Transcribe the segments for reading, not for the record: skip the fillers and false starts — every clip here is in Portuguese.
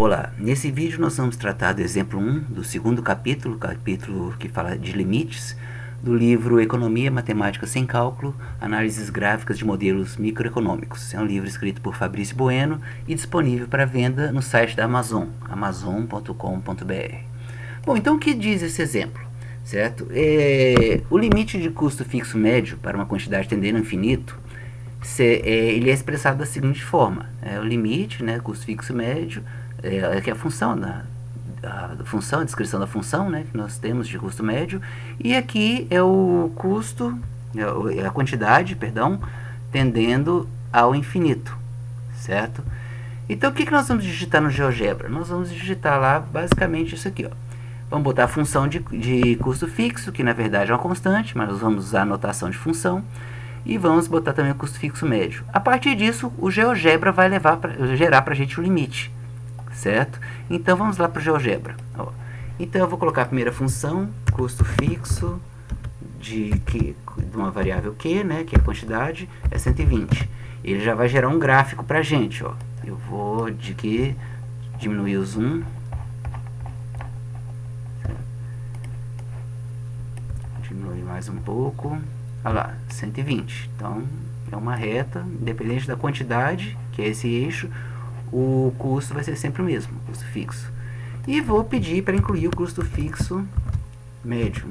Olá, nesse vídeo nós vamos tratar do exemplo 1 do segundo capítulo que fala de limites, do livro Economia Matemática sem Cálculo, Análises Gráficas de Modelos Microeconômicos. É um livro escrito por Fabrício Bueno e disponível para venda no site da Amazon, amazon.com.br. Bom, então o que diz esse exemplo? Certo? O limite de custo fixo médio para uma quantidade tendendo ao infinito, ele é expressado da seguinte forma: o limite, custo fixo médio, que é a função a descrição da função, que nós temos de custo médio, e aqui é o custo, é a quantidade, tendendo ao infinito, certo? Então o que nós vamos digitar no GeoGebra? Nós vamos digitar lá basicamente isso aqui, ó. Vamos botar a função de custo fixo, que na verdade é uma constante, mas nós vamos usar a notação de função, e vamos botar também o custo fixo médio. A partir disso, o GeoGebra vai gerar para a gente o limite, certo? Então vamos lá para o GeoGebra. Então eu vou colocar a primeira função, custo fixo de uma variável Q, que é a quantidade, é 120. Ele já vai gerar um gráfico para a gente, ó. Eu vou diminuir o zoom. Diminuir mais um pouco. Olha lá, 120. Então é uma reta, independente da quantidade, que é esse eixo, o custo vai ser sempre o mesmo, custo fixo. E vou pedir para incluir o custo fixo médio,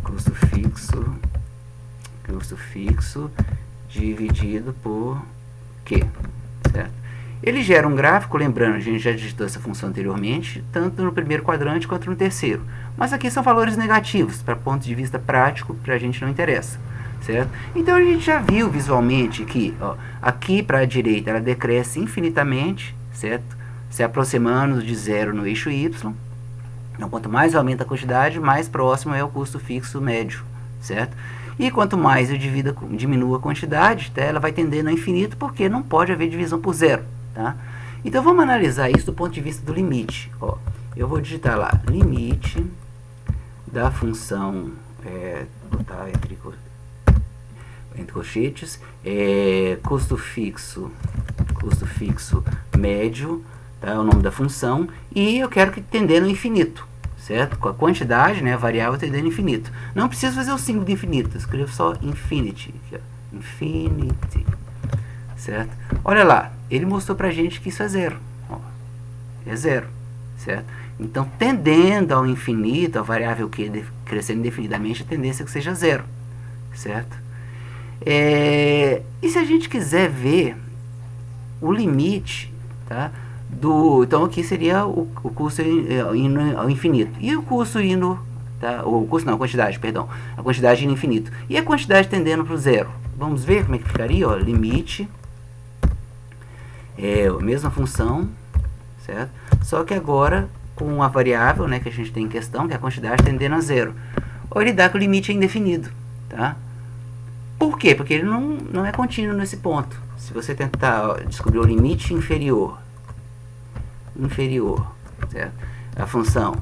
custo fixo dividido por Q, certo? Ele gera um gráfico, lembrando, a gente já digitou essa função anteriormente, tanto no primeiro quadrante quanto no terceiro. Mas aqui são valores negativos, para ponto de vista prático, para a gente não interessa, certo? Então a gente já viu visualmente que, aqui para a direita ela decresce infinitamente, certo? Se aproximando de zero no eixo Y. Então quanto mais aumenta a quantidade, mais próximo é o custo fixo médio, certo? E quanto mais eu diminuo a quantidade, ela vai tendendo ao infinito, porque não pode haver divisão por zero. Tá? Então vamos analisar isso do ponto de vista do limite. Eu vou digitar lá, limite da função, botar entre colchetes, custo fixo médio, tá? É o nome da função, e eu quero que tendendo ao infinito, certo? Com a quantidade, a variável tendendo ao infinito. Não preciso fazer o símbolo de infinito, eu escrevo só infinity, aqui, infinity, certo? Olha lá, ele mostrou pra gente que isso é zero, é zero, certo? Então, tendendo ao infinito, a variável Q crescendo indefinidamente, a tendência é que seja zero, certo? E se a gente quiser ver o limite, tá? Então aqui seria o custo indo ao infinito, e o custo indo, tá? A quantidade indo ao infinito, e a quantidade tendendo para o zero. Vamos ver como é que ficaria, limite, a mesma função, certo? Só que agora com a variável, que a gente tem em questão, que é a quantidade tendendo a zero. Ou ele dá que o limite é indefinido, tá? Por quê? Porque ele não é contínuo nesse ponto. Se você tentar descobrir o limite inferior, certo? A função,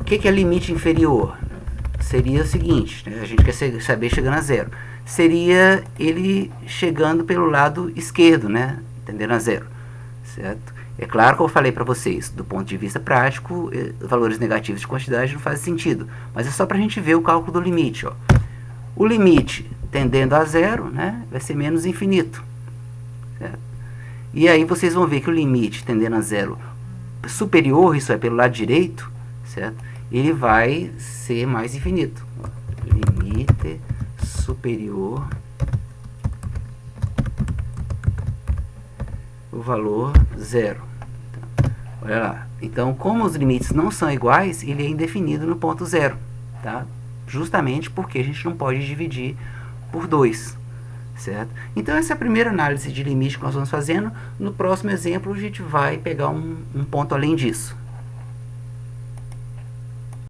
o que é limite inferior? Seria o seguinte, a gente quer saber chegando a zero. Seria ele chegando pelo lado esquerdo, tendendo a zero, certo? É claro que eu falei para vocês, do ponto de vista prático, valores negativos de quantidade não fazem sentido, mas é só para a gente ver o cálculo do limite, O limite tendendo a zero, vai ser menos infinito, certo? E aí vocês vão ver que o limite tendendo a zero superior, isso é pelo lado direito, certo? Ele vai ser mais infinito. Limite superior o valor zero. Olha lá. Então, como os limites não são iguais, ele é indefinido no ponto zero, tá? Justamente porque a gente não pode dividir por 2, certo? Então essa é a primeira análise de limite que nós vamos fazendo. No próximo exemplo a gente vai pegar um ponto além disso.